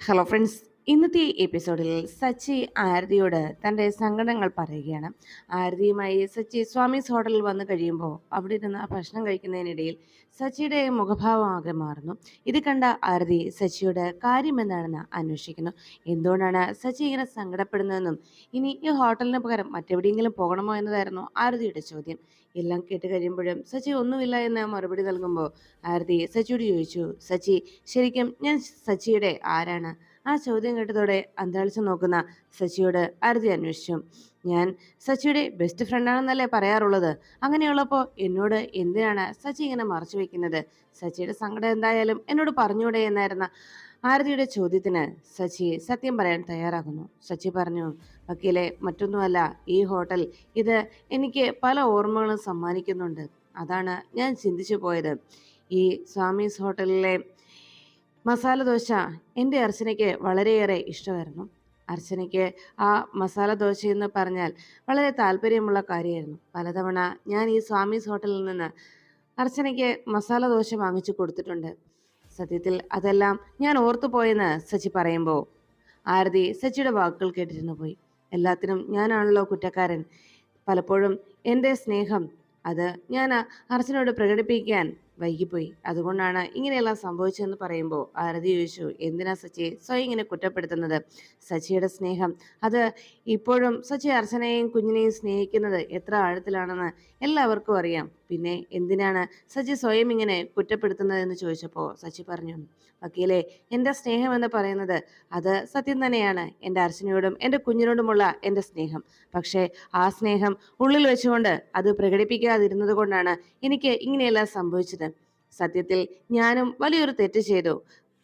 Hello friends, ഇന്നത്തെ എപ്പിസോഡിൽ സച്ചി ആരതിയോട് തൻ്റെ സങ്കടങ്ങൾ പറയുകയാണ്. ആരതിയുമായി സച്ചി സ്വാമീസ് ഹോട്ടലിൽ വന്നു കഴിയുമ്പോൾ അവിടെ ഇരുന്ന് ഭക്ഷണം കഴിക്കുന്നതിനിടയിൽ സച്ചിയുടെ മുഖഭാവം ആകെ മാറുന്നു. ഇത് കണ്ട ആരതി സച്ചിയോട് കാര്യം എന്താണെന്ന് അന്വേഷിക്കുന്നു. എന്തുകൊണ്ടാണ് സച്ചി ഇങ്ങനെ സങ്കടപ്പെടുന്നതെന്നും ഇനി ഈ ഹോട്ടലിന് പകരം മറ്റെവിടെയെങ്കിലും പോകണമോ എന്നതായിരുന്നു ആരതിയുടെ ചോദ്യം. എല്ലാം കേട്ട് കഴിയുമ്പോഴും സച്ചി ഒന്നുമില്ല എന്ന് മറുപടി നൽകുമ്പോൾ ആരതി സച്ചിയോട് ചോദിച്ചു, സച്ചി, ശരിക്കും ഞാൻ സച്ചിയുടെ ആരാണ്? ആ ചോദ്യം കേട്ടതോടെ അന്താളിച്ച് നോക്കുന്ന സച്ചിയോട് ആരതി അന്വേഷിച്ചു. ഞാൻ സച്ചിയുടെ ബെസ്റ്റ് ഫ്രണ്ടാണെന്നല്ലേ പറയാറുള്ളത്. അങ്ങനെയുള്ളപ്പോൾ എന്നോട് എന്തിനാണ് സച്ചി ഇങ്ങനെ മറച്ചു വെക്കുന്നത്? സച്ചിയുടെ സങ്കടം എന്തായാലും എന്നോട് പറഞ്ഞൂടെ എന്നായിരുന്ന ആരതിയുടെ ചോദ്യത്തിന് സച്ചി സത്യം പറയാൻ തയ്യാറാകുന്നു. സച്ചി പറഞ്ഞു, വക്കീലെ, മറ്റൊന്നുമല്ല, ഈ ഹോട്ടൽ ഇത് എനിക്ക് പല ഓർമ്മകളും സമ്മാനിക്കുന്നുണ്ട്. അതാണ് ഞാൻ ചിന്തിച്ചു പോയത്. ഈ സ്വാമീസ് ഹോട്ടലിലെ മസാല ദോശ എൻ്റെ അർച്ചനയ്ക്ക് വളരെയേറെ ഇഷ്ടമായിരുന്നു. അർച്ചനയ്ക്ക് ആ മസാല ദോശ എന്ന് പറഞ്ഞാൽ വളരെ താല്പര്യമുള്ള കാര്യമായിരുന്നു. പലതവണ ഞാൻ ഈ സ്വാമീസ് ഹോട്ടലിൽ നിന്ന് അർച്ചനയ്ക്ക് മസാല ദോശ വാങ്ങിച്ചു കൊടുത്തിട്ടുണ്ട്. സത്യത്തിൽ അതെല്ലാം ഞാൻ ഓർത്തുപോയെന്ന് സച്ചി പറയുമ്പോൾ ആരതി സച്ചിയുടെ വാക്കുകൾ കേട്ടിരുന്നു പോയി. എല്ലാത്തിനും ഞാനാണല്ലോ കുറ്റക്കാരൻ. പലപ്പോഴും എൻ്റെ സ്നേഹം അത് ഞാൻ അർച്ചനയോട് പ്രകടിപ്പിക്കാൻ വൈകിപ്പോയി. അതുകൊണ്ടാണ് ഇങ്ങനെയെല്ലാം സംഭവിച്ചതെന്ന് പറയുമ്പോൾ ആരതി ചോദിച്ചു, എന്തിനാ സച്ചി സ്വയം ഇങ്ങനെ കുറ്റപ്പെടുത്തുന്നത്? സച്ചിയുടെ സ്നേഹം അത് ഇപ്പോഴും സച്ചി അർച്ചനയെയും കുഞ്ഞിനെയും സ്നേഹിക്കുന്നത് എത്ര ആഴത്തിലാണെന്ന് എല്ലാവർക്കും അറിയാം. പിന്നെ എന്തിനാണ് സച്ചി സ്വയം ഇങ്ങനെ കുറ്റപ്പെടുത്തുന്നതെന്ന് ചോദിച്ചപ്പോൾ സച്ചി പറഞ്ഞു, വക്കീലെ, എൻ്റെ സ്നേഹം എന്ന് പറയുന്നത് അത് സത്യം തന്നെയാണ്. എൻ്റെ അർച്ചനയോടും എൻ്റെ കുഞ്ഞിനോടുമുള്ള എൻ്റെ സ്നേഹം. പക്ഷേ ആ സ്നേഹം ഉള്ളിൽ വെച്ചുകൊണ്ട് അത് പ്രകടിപ്പിക്കാതിരുന്നത് കൊണ്ടാണ് എനിക്ക് ഇങ്ങനെയെല്ലാം സംഭവിച്ചത്. സത്യത്തിൽ ഞാനും വലിയൊരു തെറ്റ് ചെയ്തു.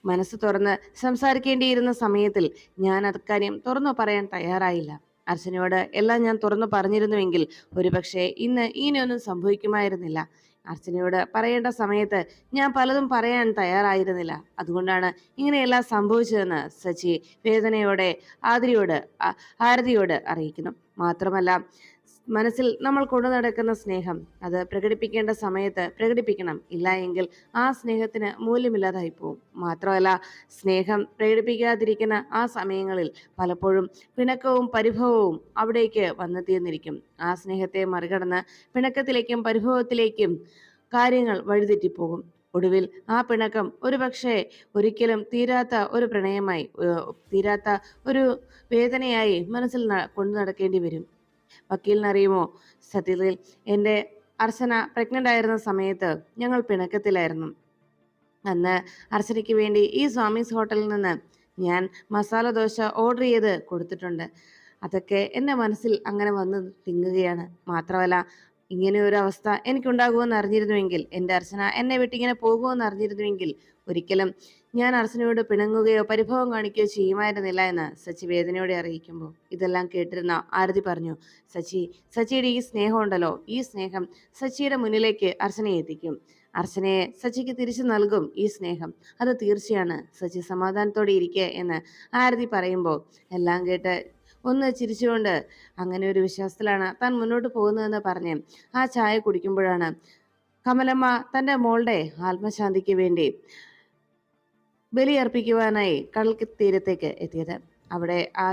മനസ്സ് തുറന്ന് സംസാരിക്കേണ്ടിയിരുന്ന സമയത്തിൽ ഞാൻ അക്കാര്യം തുറന്നു പറയാൻ തയ്യാറായില്ല. അർച്ചനയോട് എല്ലാം ഞാൻ തുറന്നു പറഞ്ഞിരുന്നുവെങ്കിൽ ഒരുപക്ഷെ ഇന്ന് ഇങ്ങനെയൊന്നും സംഭവിക്കുമായിരുന്നില്ല. അർച്ചനയോട് പറയേണ്ട സമയത്ത് ഞാൻ പലതും പറയാൻ തയ്യാറായിരുന്നില്ല. അതുകൊണ്ടാണ് ഇങ്ങനെയെല്ലാം സംഭവിച്ചതെന്ന് സച്ചി വേദനയോടെ ആരതിയോട് അറിയിക്കുന്നു. മാത്രമല്ല, മനസ്സിൽ നമ്മൾ കൊണ്ടു നടക്കുന്ന സ്നേഹം അത് പ്രകടിപ്പിക്കേണ്ട സമയത്ത് പ്രകടിപ്പിക്കണം. ഇല്ല എങ്കിൽ ആ സ്നേഹത്തിന് മൂല്യമില്ലാതായി പോവും. മാത്രമല്ല, സ്നേഹം പ്രകടിപ്പിക്കാതിരിക്കുന്ന ആ സമയങ്ങളിൽ പലപ്പോഴും പിണക്കവും പരിഭവവും അവിടേക്ക് വന്നെത്തിയെന്നിരിക്കും. ആ സ്നേഹത്തെ മറികടന്ന് പിണക്കത്തിലേക്കും പരിഭവത്തിലേക്കും കാര്യങ്ങൾ വഴിതെറ്റിപ്പോകും. ഒടുവിൽ ആ പിണക്കം ഒരുപക്ഷെ ഒരിക്കലും തീരാത്ത ഒരു പ്രണയമായി, തീരാത്ത ഒരു വേദനയായി മനസ്സിൽ കൊണ്ടു നടക്കേണ്ടി വരും. വക്കീലിനറിയുമോ, സത്യത്തിൽ എൻ്റെ അർച്ചന പ്രഗ്നൻ്റ് ആയിരുന്ന സമയത്ത് ഞങ്ങൾ പിണക്കത്തിലായിരുന്നു. അന്ന് അർച്ചനയ്ക്ക് വേണ്ടി ഈ സ്വാമീസ് ഹോട്ടലിൽ നിന്ന് ഞാൻ മസാല ദോശ ഓർഡർ ചെയ്ത് കൊടുത്തിട്ടുണ്ട്. അതൊക്കെ എൻ്റെ മനസ്സിൽ അങ്ങനെ വന്ന് തിങ്ങുകയാണ്. മാത്രമല്ല, ഇങ്ങനെ ഒരു അവസ്ഥ എനിക്കുണ്ടാകുമെന്ന് അറിഞ്ഞിരുന്നുവെങ്കിൽ, എൻ്റെ അർച്ചന എന്നെ വിട്ടിങ്ങനെ പോകുമെന്ന് അറിഞ്ഞിരുന്നുവെങ്കിൽ ഒരിക്കലും ഞാൻ അർച്ചനയോട് പിണങ്ങുകയോ പരിഭവം കാണിക്കുകയോ ചെയ്യുമായിരുന്നില്ല എന്ന് സച്ചി വേദനയോടെ അറിയിക്കുമ്പോൾ ഇതെല്ലാം കേട്ടിരുന്ന ആരതി പറഞ്ഞു, സച്ചിയുടെ ഈ സ്നേഹം ഉണ്ടല്ലോ, ഈ സ്നേഹം സച്ചിയുടെ മുന്നിലേക്ക് അർച്ചനയെ എത്തിക്കും. അർച്ചനയെ സച്ചിക്ക് തിരിച്ചു നൽകും ഈ സ്നേഹം. അത് തീർച്ചയാണ്. സച്ചി സമാധാനത്തോടെ ഇരിക്കുക എന്ന് ആരതി പറയുമ്പോൾ എല്ലാം കേട്ട് ഒന്ന് ചിരിച്ചുകൊണ്ട് അങ്ങനെ ഒരു വിശ്വാസത്തിലാണ് താൻ മുന്നോട്ട് പോകുന്നതെന്ന് പറഞ്ഞ് ആ ചായ കുടിക്കുമ്പോഴാണ് കമലമ്മ തൻ്റെ മോളുടെ ആത്മശാന്തിക്ക് വേണ്ടി ബലിയർപ്പിക്കുവാനായി കടൽ തീരത്തേക്ക് എത്തിയത്. അവിടെ ആ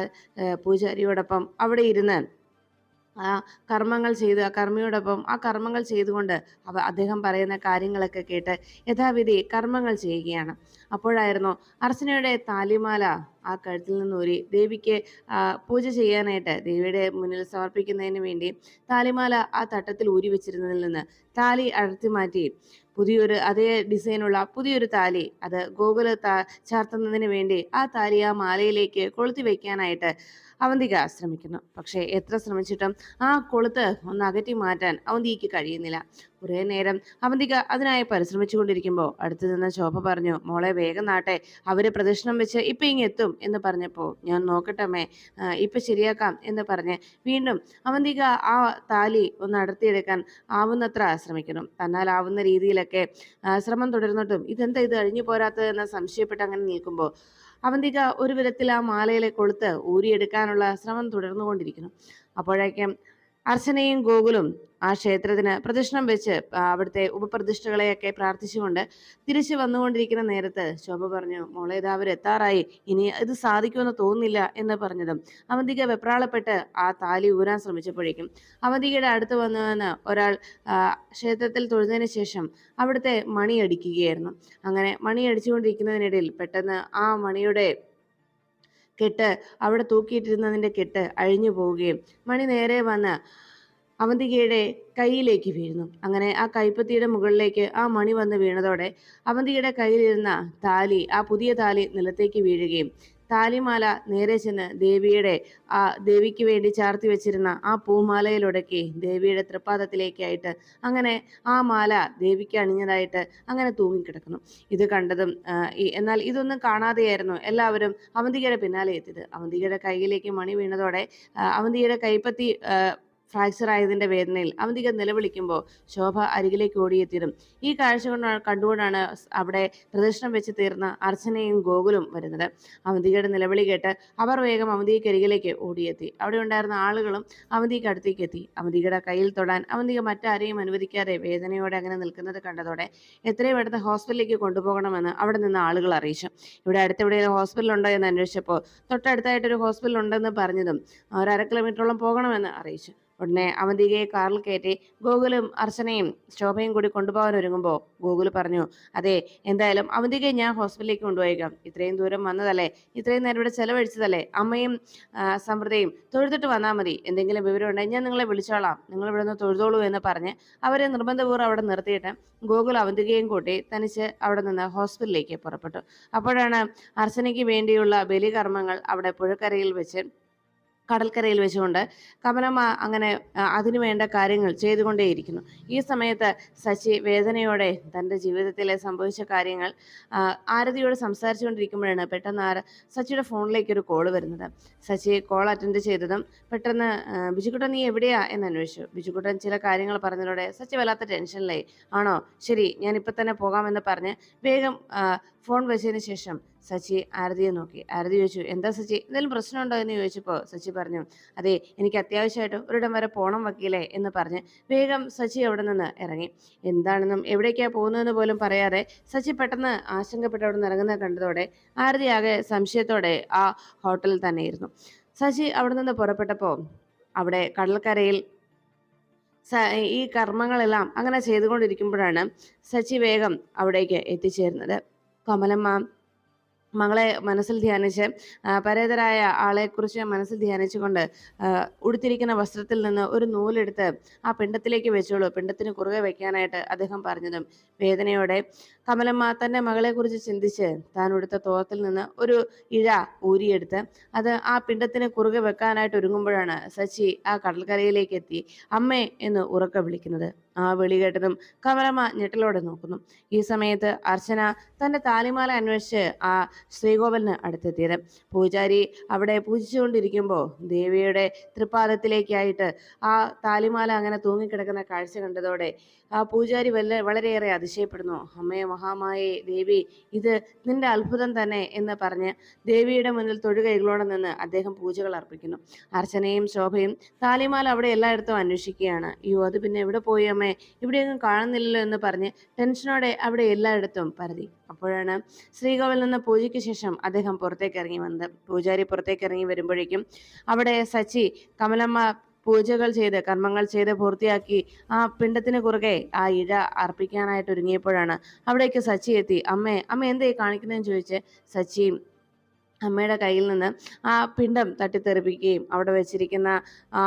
പൂജാരിയോടൊപ്പം അവിടെ ഇരുന്ന് ആ കർമ്മിയോടൊപ്പം ആ കർമ്മങ്ങൾ ചെയ്തുകൊണ്ട് അദ്ദേഹം പറയുന്ന കാര്യങ്ങളൊക്കെ കേട്ട് യഥാവിധി കർമ്മങ്ങൾ ചെയ്യുകയാണ്. അപ്പോഴായിരുന്നു അർച്ചനയുടെ താലിമാല ആ കഴുത്തിൽ നിന്നൂരി ദേവിക്ക് പൂജ ചെയ്യാനായിട്ട്, ദേവിയുടെ മുന്നിൽ സമർപ്പിക്കുന്നതിന് വേണ്ടി താലിമാല ആ തട്ടത്തിൽ ഊരി വെച്ചിരുന്നതിൽ നിന്ന് താലി അടർത്തി മാറ്റി അതേ ഡിസൈനുള്ള പുതിയൊരു താലി അത് ഗോകുല ചാർത്തുന്നതിന് വേണ്ടി ആ താലി ആ മാലയിലേക്ക് കൊളുത്തി വയ്ക്കാനായിട്ട് അവന്തിക ശ്രമിക്കുന്നു. പക്ഷേ എത്ര ശ്രമിച്ചിട്ടും ആ കൊളുത്ത് ഒന്ന് അകറ്റി മാറ്റാൻ അവന്തികയ്ക്ക് കഴിയുന്നില്ല. കുറേ നേരം അവന്തിക അതിനായി പരിശ്രമിച്ചുകൊണ്ടിരിക്കുമ്പോൾ അടുത്തു നിന്ന് ശോഭ പറഞ്ഞു, മോളെ, വേഗം നാട്ടെ, അവര് പ്രദക്ഷിണം വെച്ച് ഇപ്പം ഇങ്ങെത്തും എന്ന് പറഞ്ഞപ്പോൾ ഞാൻ നോക്കട്ടമ്മേ, ഇപ്പം ശരിയാക്കാം എന്ന് പറഞ്ഞ് വീണ്ടും അവന്തിക ആ താലി ഒന്ന് അടർത്തിയെടുക്കാൻ ആവുന്നത്ര ശ്രമിക്കുന്നു. തന്നാലാവുന്ന രീതിയിലൊക്കെ ശ്രമം തുടർന്നിട്ടും ഇതെന്താ ഇത് അഴിഞ്ഞു പോരാത്തതെന്ന് സംശയപ്പെട്ട് അങ്ങനെ നിൽക്കുമ്പോൾ അവന്തിക ഒരു വിധത്തിൽ ആ മാലയിലെ കൊളുത്ത് ഊരിയെടുക്കാനുള്ള ശ്രമം തുടർന്നുകൊണ്ടിരിക്കുന്നു. അപ്പോഴേക്കും അർച്ചനയും ഗോകുലും ആ ക്ഷേത്രത്തിന് പ്രദക്ഷിണം വെച്ച് അവിടുത്തെ ഉപപ്രതിഷ്ഠകളെയൊക്കെ പ്രാർത്ഥിച്ചുകൊണ്ട് തിരിച്ചു വന്നുകൊണ്ടിരിക്കുന്ന നേരത്ത് ശോഭ പറഞ്ഞു, മോളെ ഇതാ അവരെത്താറായി, ഇനി ഇത് സാധിക്കുമെന്ന് തോന്നുന്നില്ല എന്ന് പറഞ്ഞതും അവന്തിക വെപ്രാളപ്പെട്ട് ആ താലി ഊരാൻ ശ്രമിച്ചപ്പോഴേക്കും അവന്തികയുടെ അടുത്ത് വന്നുവെന്ന് ഒരാൾ ക്ഷേത്രത്തിൽ തൊഴുന്നതിന് ശേഷം അവിടുത്തെ മണി അടിക്കുകയായിരുന്നു. അങ്ങനെ മണി അടിച്ചുകൊണ്ടിരിക്കുന്നതിനിടയിൽ പെട്ടെന്ന് ആ മണിയുടെ കെട്ട്, അവിടെ തൂക്കിയിട്ടിരുന്നതിന്റെ കെട്ട് അഴിഞ്ഞു പോവുകയും മണി നേരെ വന്ന് അവന്തികയുടെ കൈയിലേക്ക് വീഴുന്നു. അങ്ങനെ ആ കൈപ്പത്തിയുടെ മുകളിലേക്ക് ആ മണി വന്ന് വീണതോടെ അവന്തികയുടെ കയ്യിലിരുന്ന താലി, ആ പുതിയ താലി നിലത്തേക്ക് വീഴുകയും താലിമാല നേരെ ചെന്ന് ദേവിക്ക് വേണ്ടി ചാർത്തി വെച്ചിരുന്ന ആ പൂമാലയിലൊടക്കി ദേവിയുടെ തൃപ്പാദത്തിലേക്കായിട്ട് അങ്ങനെ ആ മാല ദേവിക്ക് അണിഞ്ഞതായിട്ട് അങ്ങനെ തൂങ്ങിക്കിടക്കുന്നു. ഇത് കണ്ടതും എന്നാൽ ഇതൊന്നും കാണാതെയായിരുന്നു എല്ലാവരും അവന്തികയുടെ പിന്നാലെ എത്തിയത്. അവന്തികയുടെ കയ്യിലേക്ക് മണി വീണതോടെ അവന്തികയുടെ കൈപ്പത്തി ഫ്രാക്ചർ ആയതിന്റെ വേദനയിൽ അവന്തിക നിലവിളിക്കുമ്പോൾ ശോഭ അരികിലേക്ക് ഓടിയെത്തിയതും ഈ കാഴ്ച കണ്ടുകൊണ്ടാണ് അവിടെ പ്രദർശനം വെച്ച് തീർന്ന അർച്ചനയും ഗോകുലും വരുന്നത്. അവന്തികയുടെ നിലവിളി കേട്ട് അവർ വേഗം അവന്തികയ്ക്കരികിലേക്ക് ഓടിയെത്തി. അവിടെ ഉണ്ടായിരുന്ന ആളുകളും അവന്തിക്ക് അടുത്തേക്ക് എത്തി. അവന്തികയുടെ കയ്യിൽ തൊടാൻ അവന്തിക മറ്റാരെയും അനുവദിക്കാതെ വേദനയോടെ അങ്ങനെ നിൽക്കുന്നത് കണ്ടതോടെ എത്രയും അടുത്ത ഹോസ്പിറ്റലിലേക്ക് കൊണ്ടുപോകണമെന്ന് അവിടെ നിന്ന് ആളുകൾ അറിയിച്ചു. ഇവിടെ അടുത്തെവിടെയെങ്കിലും ഹോസ്പിറ്റൽ ഉണ്ടോ എന്ന് അന്വേഷിച്ചപ്പോൾ തൊട്ടടുത്തായിട്ടൊരു ഹോസ്പിറ്റൽ ഉണ്ടെന്ന് പറഞ്ഞതും ഒരു 1/2 കിലോമീറ്ററോളം പോകണമെന്ന് അറിയിച്ചു. ഉടനെ അവന്തികയെ കാറിൽ കയറ്റി ഗോകുലും അർച്ചനയും ശോഭയും കൂടി കൊണ്ടുപോകാൻ ഒരുങ്ങുമ്പോൾ ഗോകുൽ പറഞ്ഞു, അതെ, എന്തായാലും അവന്തികയെ ഞാൻ ഹോസ്പിറ്റലിലേക്ക് കൊണ്ടുപോയേക്കാം. ഇത്രയും ദൂരം വന്നതല്ലേ, ഇത്രയും നേരം ഇവിടെ ചെലവഴിച്ചതല്ലേ, അമ്മയും സമൃദ്ധയും തൊഴുതിട്ട് വന്നാൽ മതി. എന്തെങ്കിലും വിവരം ഉണ്ടെങ്കിൽ ഞാൻ നിങ്ങളെ വിളിച്ചോളാം, നിങ്ങൾ ഇവിടെ നിന്ന് തൊഴുതോളൂ എന്ന് പറഞ്ഞ് അവരെ നിർബന്ധപൂർവ്വം അവിടെ നിർത്തിയിട്ട് ഗോകുൽ അവന്തികയും കൂട്ടി തനിച്ച് അവിടെ നിന്ന് ഹോസ്പിറ്റലിലേക്ക് പുറപ്പെട്ടു. അപ്പോഴാണ് അർച്ചനയ്ക്ക് വേണ്ടിയുള്ള ബലികർമ്മങ്ങൾ അവിടെ പുഴക്കരയിൽ വെച്ച് കടൽക്കരയിൽ വെച്ചുകൊണ്ട് കമലമ്മ അങ്ങനെ അതിനു വേണ്ട കാര്യങ്ങൾ ചെയ്തുകൊണ്ടേയിരിക്കുന്നു. ഈ സമയത്ത് ശശി വേദനയോടെ തൻ്റെ ജീവിതത്തിലെ സംഭവിച്ച കാര്യങ്ങൾ ആരതിയോട് സംസാരിച്ചുകൊണ്ടിരിക്കുമ്പോഴാണ് പെട്ടെന്ന് ശശിയുടെ ഫോണിലേക്ക് ഒരു കോള് വരുന്നത്. ശശി കോൾ അറ്റൻഡ് ചെയ്തതും പെട്ടെന്ന് ബിജുക്കുട്ടൻ നീ എവിടെയാ എന്ന് അന്വേഷിച്ചു. ബിജുക്കുട്ടൻ ചില കാര്യങ്ങൾ പറഞ്ഞതോടെ ശശി വല്ലാത്ത ടെൻഷനിലായി. ആണോ, ശരി, ഞാൻ ഇപ്പം തന്നെ പോകാമെന്ന് പറഞ്ഞ് വേഗം ഫോൺ വെച്ചതിന് ശേഷം സച്ചി ആരതിയെ നോക്കി. ആരതി ചോദിച്ചു, എന്താ സച്ചി, എന്തെങ്കിലും പ്രശ്നമുണ്ടോ എന്ന് ചോദിച്ചപ്പോൾ സച്ചി പറഞ്ഞു, അതെ, എനിക്ക് അത്യാവശ്യമായിട്ട് ഒരിടം വരെ പോണം വക്കീലേ എന്ന് പറഞ്ഞ് വേഗം സച്ചി അവിടെ നിന്ന് ഇറങ്ങി. എന്താണെന്നും എവിടേക്കാ പോകുന്നതെന്ന് പോലും പറയാതെ സച്ചി പെട്ടെന്ന് ആശങ്കപ്പെട്ട് അവിടെ നിന്ന് ഇറങ്ങുന്നത് കണ്ടതോടെ ആരതി ആകെ സംശയത്തോടെ ആ ഹോട്ടലിൽ തന്നെ ഇരുന്നു. സച്ചി അവിടെ നിന്ന് പുറപ്പെട്ടപ്പോൾ അവിടെ കടൽക്കരയിൽ ഈ കർമ്മങ്ങളെല്ലാം അങ്ങനെ ചെയ്തുകൊണ്ടിരിക്കുമ്പോഴാണ് സച്ചി വേഗം അവിടേക്ക് എത്തിച്ചേരുന്നത്. കമലമ്മ മകളെ മനസ്സിൽ ധ്യാനിച്ച് പരേതരായ ആളെക്കുറിച്ച് മനസ്സിൽ ധ്യാനിച്ചുകൊണ്ട് ഉടുത്തിരിക്കുന്ന വസ്ത്രത്തിൽ നിന്ന് ഒരു നൂലെടുത്ത് ആ പിണ്ടത്തിലേക്ക് വെച്ചോളൂ, പിണ്ടത്തിന് കുറുകെ വെക്കാനായിട്ട് അദ്ദേഹം പറഞ്ഞതും വേദനയോടെ കമലമ്മ തൻ്റെ മകളെക്കുറിച്ച് ചിന്തിച്ച് താൻ ഉടുത്ത തോത്തിൽ നിന്ന് ഒരു ഇഴ ഊരിയെടുത്ത് അത് ആ പിണ്ടത്തിന് കുറുകെ വെക്കാനായിട്ട് ഒരുങ്ങുമ്പോഴാണ് സച്ചി ആ കടൽക്കരയിലേക്ക് എത്തി അമ്മേ എന്ന് ഉറക്കെ വിളിക്കുന്നത്. ആ വിളി കേട്ടതും കമലമ്മ ഞെട്ടലോടെ നോക്കുന്നു. ഈ സമയത്ത് അർച്ചന തൻ്റെ താലിമാല അന്വേഷിച്ച് ആ ശ്രീകോവിലിന് അടുത്തെത്തിയത്. പൂജാരി അവിടെ പൂജിച്ചുകൊണ്ടിരിക്കുമ്പോൾ ദേവിയുടെ തൃപ്പാദത്തിലേക്കായിട്ട് ആ താലിമാല അങ്ങനെ തൂങ്ങിക്കിടക്കുന്ന കാഴ്ച കണ്ടതോടെ ആ പൂജാരി വളരെയേറെ അതിശയപ്പെടുന്നു. അമ്മേ മഹാമായേ ദേവി, ഇത് നിന്റെ അത്ഭുതം തന്നെ എന്ന് പറഞ്ഞ് ദേവിയുടെ മുന്നിൽ തൊഴുകൈകളോടെ നിന്ന് അദ്ദേഹം പൂജകൾ അർപ്പിക്കുന്നു. അർച്ചനയും ശോഭയും താലിമാല അവിടെ എല്ലായിടത്തും അന്വേഷിക്കുകയാണ്. അയ്യോ, അത് പിന്നെ എവിടെ പോയി അമ്മേ, ഇവിടെയൊന്നും കാണുന്നില്ലല്ലോ എന്ന് പറഞ്ഞ് ടെൻഷനോടെ അവിടെ എല്ലായിടത്തും പരതി. അപ്പോഴാണ് ശ്രീകോവിൽ നിന്ന് പൂജയ്ക്ക് ശേഷം അദ്ദേഹം പുറത്തേക്ക് ഇറങ്ങി വന്നത്. പൂജാരി പുറത്തേക്ക് ഇറങ്ങി വരുമ്പോഴേക്കും അവിടെ സച്ചി കമലമ്മ പൂജകൾ ചെയ്ത് കർമ്മങ്ങൾ ചെയ്ത് പൂർത്തിയാക്കി ആ പിണ്ടത്തിന് കുറുകെ ആ ഇഴ അർപ്പിക്കാനായിട്ട് ഒരുങ്ങിയപ്പോഴാണ് അവിടേക്ക് സച്ചി എത്തി. അമ്മ എന്തേ കാണിക്കുന്നതെന്ന് ചോദിച്ച് സച്ചി അമ്മയുടെ കയ്യിൽ നിന്ന് ആ പിണ്ടം തട്ടിത്തെറിപ്പിക്കുകയും അവിടെ വെച്ചിരിക്കുന്ന ആ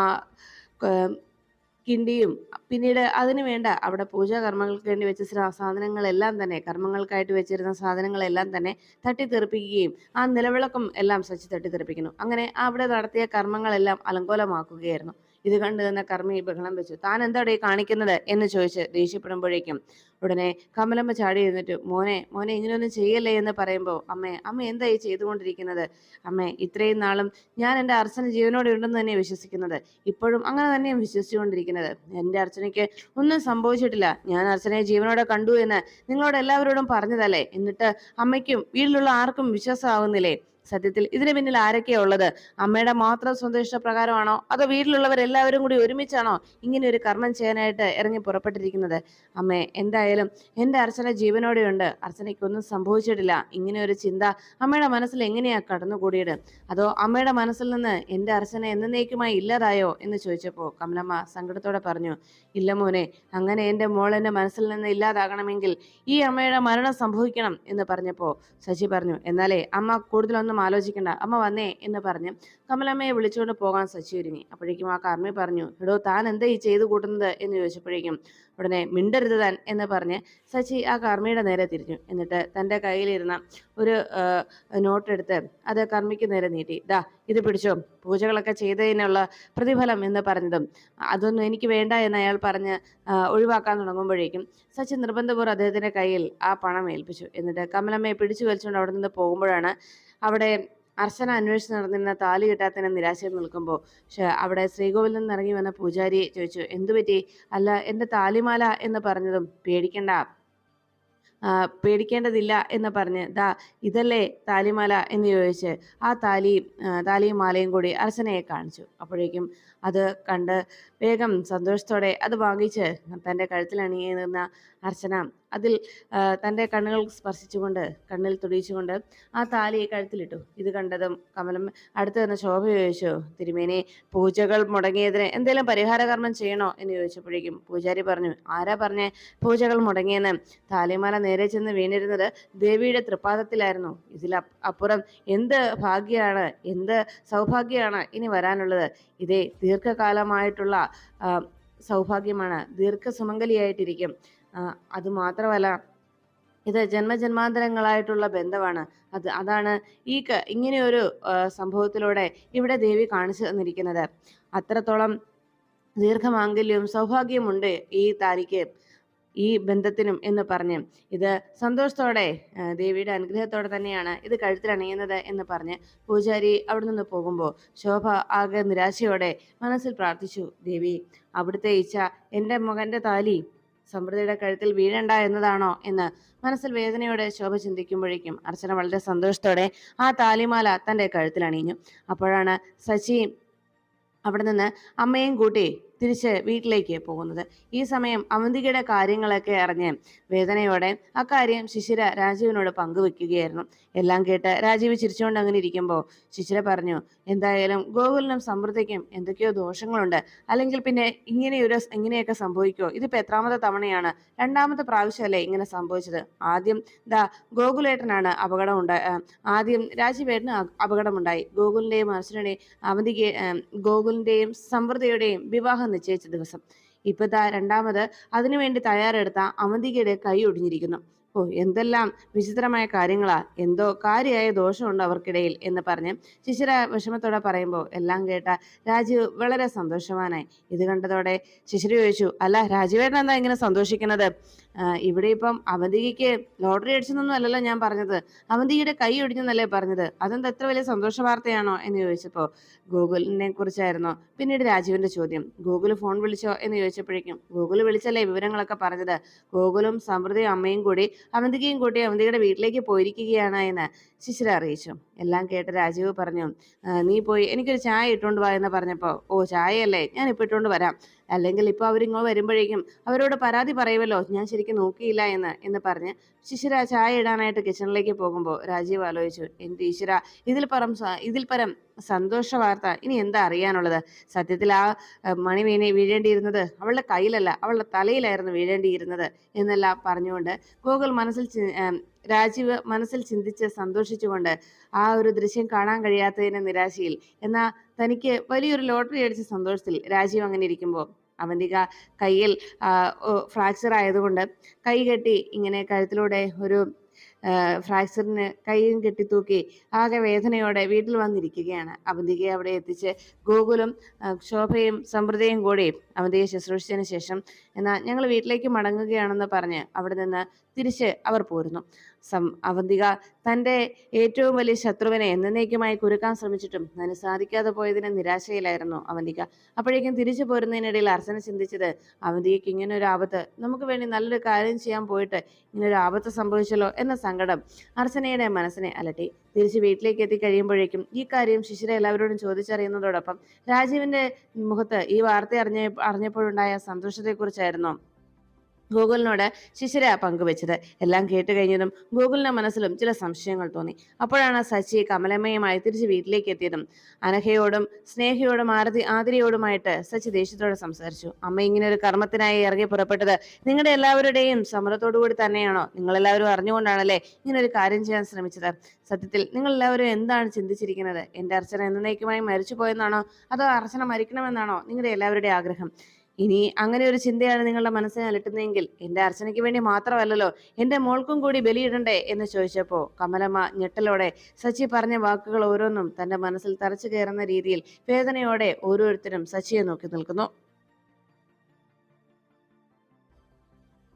കിണ്ടിയും പിന്നീട് അതിനു വേണ്ട അവിടെ പൂജാ കർമ്മങ്ങൾക്ക് വേണ്ടി വെച്ചിരുന്ന സാധനങ്ങളെല്ലാം തന്നെ, കർമ്മങ്ങൾക്കായിട്ട് വെച്ചിരുന്ന സാധനങ്ങളെല്ലാം തന്നെ തട്ടിത്തെറിപ്പിക്കുകയും ആ നിലവിളക്കും എല്ലാം സച്ചി തട്ടിത്തെറിപ്പിക്കുന്നു. അങ്ങനെ അവിടെ നടത്തിയ കർമ്മങ്ങളെല്ലാം അലങ്കോലമാക്കുകയായിരുന്നു. ഇത് കണ്ടു തന്നെ കർമ്മി ബഹളം വെച്ചു. താൻ എന്താടെ കാണിക്കുന്നത് എന്ന് ചോദിച്ച് ദേഷ്യപ്പെടുമ്പോഴേക്കും ഉടനെ കമലമ്മ ചാടി എഴുന്നിട്ട് മോനെ ഇങ്ങനെയൊന്നും ചെയ്യല്ലേ എന്ന് പറയുമ്പോൾ അമ്മ എന്തായി ചെയ്തുകൊണ്ടിരിക്കുന്നത്? അമ്മേ, ഇത്രയും നാളും ഞാൻ എൻ്റെ അർച്ചന ജീവനോടെ ഉണ്ടെന്ന് തന്നെ വിശ്വസിക്കുന്നത്, ഇപ്പോഴും അങ്ങനെ തന്നെയാണ് വിശ്വസിച്ചുകൊണ്ടിരിക്കുന്നത്. എൻ്റെ അർച്ചനയ്ക്ക് ഒന്നും സംഭവിച്ചിട്ടില്ല, ഞാൻ അർച്ചനയെ ജീവനോടെ കണ്ടു എന്ന് നിങ്ങളോട് എല്ലാവരോടും പറഞ്ഞതല്ലേ, എന്നിട്ട് അമ്മയ്ക്കും വീട്ടിലുള്ള ആർക്കും വിശ്വാസമാവുന്നില്ലേ? സത്യത്തിൽ ഇതിന് പിന്നിൽ ആരൊക്കെയാ ഉള്ളത്? അമ്മയുടെ മാത്രം സ്വന്തം ഇഷ്ടപ്രകാരമാണോ, അതോ വീട്ടിലുള്ളവരെല്ലാവരും കൂടി ഒരുമിച്ചാണോ ഇങ്ങനെ ഒരു കർമ്മം ചെയ്യാനായിട്ട് ഇറങ്ങി പുറപ്പെട്ടിരിക്കുന്നത്? അമ്മേ, എന്തായാലും എൻ്റെ അർച്ചന ജീവനോടെയുണ്ട്, അർച്ചനയ്ക്കൊന്നും സംഭവിച്ചിട്ടില്ല. ഇങ്ങനെ ഒരു ചിന്ത അമ്മയുടെ മനസ്സിൽ എങ്ങനെയാ കടന്നുകൂടിയത്? അതോ അമ്മയുടെ മനസ്സിൽ നിന്ന് എൻ്റെ അർച്ചന എന്നേക്കുമായി ഇല്ലാതായോ എന്ന് ചോദിച്ചപ്പോൾ കമലമ്മ സങ്കടത്തോടെ പറഞ്ഞു, ഇല്ല മോനെ, അങ്ങനെ എൻ്റെ മോൾ എൻ്റെ മനസ്സിൽ നിന്ന് ഇല്ലാതാകണമെങ്കിൽ ഈ അമ്മയുടെ മരണം സംഭവിക്കണം എന്ന് പറഞ്ഞപ്പോൾ ശശി പറഞ്ഞു, എന്നാലേ അമ്മ കൂടുതലൊന്നും ആലോചിക്കണ്ട, അമ്മ വന്നേ എന്ന് പറഞ്ഞ് കമലമ്മയെ വിളിച്ചുകൊണ്ട് പോകാൻ ശശി ഒരുങ്ങി. അപ്പോഴേക്കും ആ കർമ്മി പറഞ്ഞു, എടോ താൻ എന്താ ഈ ചെയ്തു കൂട്ടുന്നത് എന്ന് ചോദിച്ചപ്പോഴേക്കും ഉടനെ മിണ്ടരുത് താൻ എന്ന് പറഞ്ഞ് ശശി ആ കർമ്മിയുടെ നേരെ തിരിഞ്ഞു. എന്നിട്ട് തൻ്റെ കയ്യിലിരുന്ന ഒരു നോട്ടെടുത്ത് അത് കർമ്മിക്ക് നേരെ നീട്ടി. ദാ ഇത് പിടിച്ചോ, പൂജകളൊക്കെ ചെയ്തതിനുള്ള പ്രതിഫലം എന്ന് പറഞ്ഞതും അതൊന്നും എനിക്ക് വേണ്ട എന്ന് അയാൾ പറഞ്ഞ് ഒഴിവാക്കാൻ തുടങ്ങുമ്പോഴേക്കും ശശി നിർബന്ധപൂർവ്വം അദ്ദേഹത്തിന്റെ കയ്യിൽ ആ പണം ഏൽപ്പിച്ചു. എന്നിട്ട് കമലമ്മയെ പിടിച്ചു വലിച്ചുകൊണ്ട് അവിടെ നിന്ന് പോകുമ്പോഴാണ് അവിടെ അർച്ചന അന്വേഷിച്ച് നടന്നിരുന്ന താലി കിട്ടാത്തതിന് നിരാശയിൽ നിൽക്കുമ്പോൾ അവിടെ ശ്രീകോവിലിൽ നിന്ന് ഇറങ്ങി വന്ന പൂജാരി ചോദിച്ചു, എന്തുപറ്റി? അല്ല, എൻ്റെ താലിമാല എന്ന് പറഞ്ഞതും പേടിക്കേണ്ടതില്ല എന്ന് പറഞ്ഞ് ദാ ഇതല്ലേ താലിമാല എന്ന് ചോദിച്ച് ആ താലിയും മാലയും കൂടി അർച്ചനയെ കാണിച്ചു. അപ്പോഴേക്കും അത് കണ്ട് വേഗം സന്തോഷത്തോടെ അത് വാങ്ങിച്ച് തൻ്റെ കഴുത്തിൽ അണിയുന്ന അർച്ചന അതിൽ തൻ്റെ കണ്ണുകൾ സ്പർശിച്ചുകൊണ്ട് കണ്ണിൽ തുടിച്ചുകൊണ്ട് ആ താലി കഴുത്തിലിട്ടു. ഇത് കണ്ടതും കമലം അടുത്ത് നിന്ന് ശോഭ ചോദിച്ചു, തിരുമേനി, പൂജകൾ മുടങ്ങിയതിന് എന്തെങ്കിലും പരിഹാര കർമ്മം ചെയ്യണോ എന്ന് ചോദിച്ചപ്പോഴേക്കും പൂജാരി പറഞ്ഞു, ആരാ പറഞ്ഞേ പൂജകൾ മുടങ്ങിയെന്ന്? താലിമാല നേരെ ചെന്ന് വീണിരുന്നത് ദേവിയുടെ തൃപ്പാദത്തിലായിരുന്നു. അപ്പുറം എന്ത് ഭാഗ്യമാണ്, എന്ത് സൗഭാഗ്യമാണ് ഇനി വരാനുള്ളത്? ഇതേ ദീർഘകാലമായിട്ടുള്ള സൗഭാഗ്യമാണ്, ദീർഘസുമംഗലിയായിട്ടിരിക്കും. അതുമാത്രമല്ല, ഇത് ജന്മജന്മാന്തരങ്ങളായിട്ടുള്ള ബന്ധമാണ്. അതാണ് ഇങ്ങനെയൊരു സംഭവത്തിലൂടെ ഇവിടെ ദേവി കാണിച്ചു തന്നിരിക്കുന്നത്. അത്രത്തോളം ദീർഘമാംഗല്യവും സൗഭാഗ്യമുണ്ട് ഈ താലിക്ക്, ഈ ബന്ധത്തിനും എന്ന് പറഞ്ഞ് ഇത് സന്തോഷത്തോടെ ദേവിയുടെ അനുഗ്രഹത്തോടെ തന്നെയാണ് ഇത് കഴുത്തിലണിയുന്നത് എന്ന് പറഞ്ഞ് പൂജാരി അവിടെ നിന്ന് പോകുമ്പോൾ ശോഭ ആകെ നിരാശയോടെ മനസ്സിൽ പ്രാർത്ഥിച്ചു, ദേവി, അവിടുത്തെ ഇച്ഛ എൻ്റെ മകൻ്റെ താലി സമൃദ്ധിയുടെ കഴുത്തിൽ വീഴണ്ട എന്നതാണോ എന്ന് മനസ്സിൽ വേദനയോടെ ശോഭ ചിന്തിക്കുമ്പോഴേക്കും അർച്ചന വളരെ സന്തോഷത്തോടെ ആ താലിമാല തൻ്റെ കഴുത്തിൽ അണിഞ്ഞു. അപ്പോഴാണ് ശശി അവിടെ നിന്ന് അമ്മയും കൂട്ടി തിരിച്ച് വീട്ടിലേക്ക് പോകുന്നത്. ഈ സമയം അവന്തികയുടെ കാര്യങ്ങളൊക്കെ അറിഞ്ഞ് വേദനയോടെ അക്കാര്യം ശിശിര രാജീവിനോട് പങ്കുവെക്കുകയായിരുന്നു. എല്ലാം കേട്ട് രാജീവ് ചിരിച്ചുകൊണ്ട് അങ്ങനെ ഇരിക്കുമ്പോൾ ശിശിര പറഞ്ഞു, എന്തായാലും ഗോകുലിനും സമൃദ്ധിക്കും എന്തൊക്കെയോ ദോഷങ്ങളുണ്ട്, അല്ലെങ്കിൽ പിന്നെ ഇങ്ങനെയൊക്കെ സംഭവിക്കുമോ? ഇതിപ്പോൾ എത്രാമത്തെ തവണയാണ്? രണ്ടാമത്തെ പ്രാവശ്യമല്ലേ ഇങ്ങനെ സംഭവിച്ചത്? ആദ്യം ഗോകുലേട്ടനാണ് ആദ്യം രാജീവേട്ടന് അപകടമുണ്ടായി. ഗോകുലിന്റെയും അർച്ചനയുടെയും ഗോകുലിന്റെയും സമൃദ്ധിയുടെയും വിവാഹം നിശ്ചയിച്ച ദിവസം. ഇപ്പൊ രണ്ടാമത് അതിനുവേണ്ടി തയ്യാറെടുത്ത അവന്തികയുടെ കൈ ഒടിഞ്ഞിരിക്കുന്നു. ഓ, എന്തെല്ലാം വിചിത്രമായ കാര്യങ്ങളാ, എന്തോ കാര്യമായ ദോഷമുണ്ട് അവർക്കിടയിൽ എന്ന് പറഞ്ഞ് ശിശിര വിഷമത്തോടെ പറയുമ്പോൾ എല്ലാം കേട്ട രാജീവ് വളരെ സന്തോഷവാനായി. ഇത് കണ്ടതോടെ ശിശിര ചോദിച്ചു, അല്ല രാജീവേട്ടൻ എന്താ ഇങ്ങനെ സന്തോഷിക്കുന്നത്? ഇവിടെ ഇപ്പം അവന്തികയ്ക്ക് ലോട്ടറി അടിച്ചെന്നൊന്നും അല്ലല്ലോ ഞാൻ പറഞ്ഞത്, അവന്തികയുടെ കൈ ഒടിഞ്ഞെന്നല്ലേ പറഞ്ഞത്. അതെന്താ എത്ര വലിയ സന്തോഷ വാർത്തയാണോ എന്ന് ചോദിച്ചപ്പോൾ ഗൂഗിളിനെ കുറിച്ചായിരുന്നു പിന്നീട് രാജീവിന്റെ ചോദ്യം. ഗൂഗിൾ ഫോൺ വിളിച്ചോ എന്ന് ചോദിച്ചപ്പോഴേക്കും ഗൂഗിൾ വിളിച്ചല്ലേ വിവരങ്ങളൊക്കെ പറഞ്ഞത്. ഗൂഗിളും സമൃദ്ധിയും അമ്മയും കൂടി അവന്തികയും കൂട്ടി അവന്തികയുടെ വീട്ടിലേക്ക് പോയിരിക്കുകയാണ് എന്ന് ശിശിര അറിയിച്ചു. എല്ലാം കേട്ട് രാജീവ് പറഞ്ഞു, നീ പോയി എനിക്കൊരു ചായ ഇട്ടുകൊണ്ട് വാ എന്ന് പറഞ്ഞപ്പോൾ, ഓ ചായയല്ലേ, ഞാൻ ഇപ്പം ഇട്ടുകൊണ്ട് വരാം, അല്ലെങ്കിൽ ഇപ്പോൾ അവരിങ്ങോ വരുമ്പോഴേക്കും അവരോട് പരാതി പറയുമല്ലോ ഞാൻ ശരിക്കും നോക്കിയില്ല എന്ന് പറഞ്ഞ് ശിശിര ചായ ഇടാനായിട്ട് കിച്ചണിലേക്ക് പോകുമ്പോൾ രാജീവ് ആലോചിച്ചു, എൻ്റെ ഈശ്വര, ഇതിൽ പരം സന്തോഷ വാർത്ത ഇനി എന്താ അറിയാനുള്ളത്? സത്യത്തിൽ ആ മണി വീഴേണ്ടിയിരുന്നത് അവളുടെ കയ്യിലല്ല, അവളുടെ തലയിലായിരുന്നു വീഴേണ്ടിയിരുന്നത് എന്നെല്ലാം പറഞ്ഞുകൊണ്ട് രാജീവ് മനസ്സിൽ ചിന്തിച്ച് സന്തോഷിച്ചുകൊണ്ട് ആ ഒരു ദൃശ്യം കാണാൻ കഴിയാത്തതിന്റെ നിരാശയിൽ, എന്നാൽ തനിക്ക് വലിയൊരു ലോട്ടറി അടിച്ച സന്തോഷത്തിൽ രാജീവ് അങ്ങനെ ഇരിക്കുമ്പോൾ അവന്തിക കയ്യിൽ ഫ്രാക്ചർ ആയതുകൊണ്ട് കൈ കെട്ടി ഇങ്ങനെ കഴുത്തിലൂടെ ഒരു ഫ്രാക്ചറിന് കൈയും കെട്ടിത്തൂക്കി ആകെ വേദനയോടെ വീട്ടിൽ വന്നിരിക്കുകയാണ്. അവന്തികയെ അവിടെ എത്തിച്ച് ഗോകുലും ശോഭയും സമൃദ്ധിയും കൂടി അവന്തികയെ ശുശ്രൂഷിച്ചതിന് ശേഷം എന്നാൽ ഞങ്ങൾ വീട്ടിലേക്ക് മടങ്ങുകയാണെന്ന് പറഞ്ഞ് അവിടെ നിന്ന് തിരിച്ച് അവർ പോരുന്നു. അവന്തിക തന്റെ ഏറ്റവും വലിയ ശത്രുവിനെ എന്നേക്കുമായി കുരുക്കാൻ ശ്രമിച്ചിട്ടും അതിന് സാധിക്കാതെ പോയതിന് നിരാശയിലായിരുന്നു അവന്തിക. അപ്പോഴേക്കും തിരിച്ചു പോരുന്നതിനിടയിൽ അർച്ചന ചിന്തിച്ചത്, അവന്തികയ്ക്ക് ഇങ്ങനെ ഒരു ആപത്ത്, നമുക്ക് വേണ്ടി നല്ലൊരു കാര്യം ചെയ്യാൻ പോയിട്ട് ഇങ്ങനെ ഒരു ആപത്ത് സംഭവിച്ചല്ലോ എന്ന സങ്കടം അർച്ചനയുടെ മനസ്സിനെ അലട്ടി. തിരിച്ച് വീട്ടിലേക്ക് എത്തിക്കഴിയുമ്പോഴേക്കും ഈ കാര്യം ശിശിര എല്ലാവരോടും ചോദിച്ചറിയുന്നതോടൊപ്പം രാജീവിന്റെ മുഖത്ത് ഈ വാർത്ത അറിഞ്ഞപ്പോഴുണ്ടായ സന്തോഷത്തെക്കുറിച്ചായിരുന്നു ഗൂഗിളിനോട് ശിശിര പങ്കുവെച്ചത്. എല്ലാം കേട്ട് കഴിഞ്ഞതും ഗൂഗിളിന്റെ മനസ്സിലും ചില സംശയങ്ങൾ തോന്നി. അപ്പോഴാണ് സച്ചി കമലമ്മയുമായി തിരിച്ച് വീട്ടിലേക്ക് എത്തിയതും. അനഘയോടും സ്നേഹയോടും ആതിരയോടുമായിട്ട് സച്ചി ദേഷ്യത്തോടെ സംസാരിച്ചു. അമ്മ ഇങ്ങനെ ഒരു കർമ്മത്തിനായി ഇറങ്ങി പുറപ്പെട്ടത് നിങ്ങളുടെ എല്ലാവരുടെയും സമ്മതത്തോടുകൂടി തന്നെയാണോ? നിങ്ങളെല്ലാവരും അറിഞ്ഞുകൊണ്ടാണല്ലേ ഇങ്ങനെ ഒരു കാര്യം ചെയ്യാൻ ശ്രമിച്ചത്? സത്യത്തിൽ നിങ്ങൾ എല്ലാവരും എന്താണ് ചിന്തിച്ചിരിക്കുന്നത്? എന്റെ അർച്ചന എന്നേക്കുമായി മരിച്ചു പോയെന്നാണോ, അതോ അർച്ചന മരിക്കണമെന്നാണോ നിങ്ങളുടെ എല്ലാവരുടെയും ആഗ്രഹം? ഇനി അങ്ങനെ ഒരു ചിന്തയാണ് നിങ്ങളുടെ മനസ്സിനെ അലട്ടുന്നതെങ്കിൽ എന്റെ അർച്ചനയ്ക്ക് വേണ്ടി മാത്രമല്ലല്ലോ, എന്റെ മോൾക്കും കൂടി ബലിയിടണ്ടേ എന്ന് ചോദിച്ചപ്പോ കമലമ്മ ഞെട്ടലോടെ സച്ചി പറഞ്ഞ വാക്കുകൾ ഓരോന്നും തന്റെ മനസ്സിൽ തറച്ചു കയറുന്ന രീതിയിൽ വേദനയോടെ ഓരോരുത്തരും സച്ചിയെ നോക്കി നിൽക്കുന്നു.